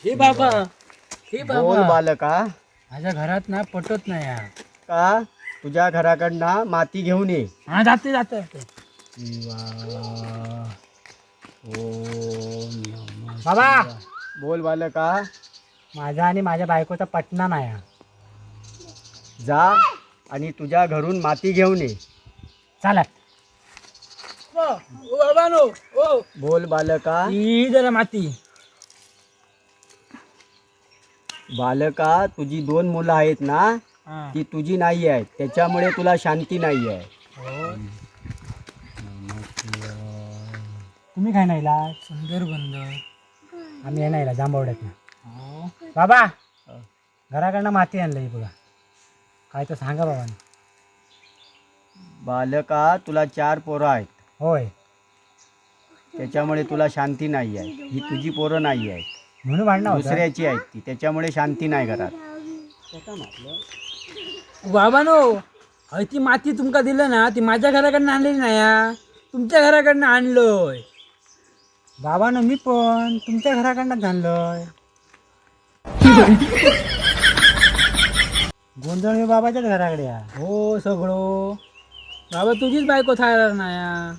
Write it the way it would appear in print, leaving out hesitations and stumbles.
हे बाबा हे बोल बाबा बालका. माझ्या घरात ना पटत नाही यार. का तुझ्या घराकडनं माती घेऊन ये. हा जाते जाते जाते. ओम नमः बाबा शिवाय. बोल बालका. माझा आणि माझ्या बायकोचा पटना नाही हा. जा आणि तुझ्या घरून माती घेऊन ये. चला बाबा नो ओ बोल बालका. ही जरा माती. बालका तुझी 2 मुलं आहेत ना, हा. ती तुझी नाही आहेत, त्याच्यामुळे तुला शांती नाही आहे. हो. तुम्ही काय नाही ला सुंदर बंद आम्ही हे नाही जांभवड्यात ना. बाबा घराकडनं माती आणलंय बघा. काय तर सांगा बाबा. बालका तुला 4 पोरं आहेत, होय त्याच्यामुळे तुला शांती नाही आहे. ही तुझी पोरं नाही आहेत, म्हणून भांडणं होतं. दुसऱ्याची आहेत ती, त्याच्यामुळे शांती नाही घरात. बाबा नो ती माती तुमका दिलं ना, ती माझ्या घराकडनं आणलेली नाही हा. तुमच्या घराकडनं आणलोय. बाबा नो मी पण तुमच्या घराकडनं आणलोय. गोंधळ हे बाबाच्याच घराकडे या. हो सगळं बाबा तुझीच बायको थायणार नाही हा.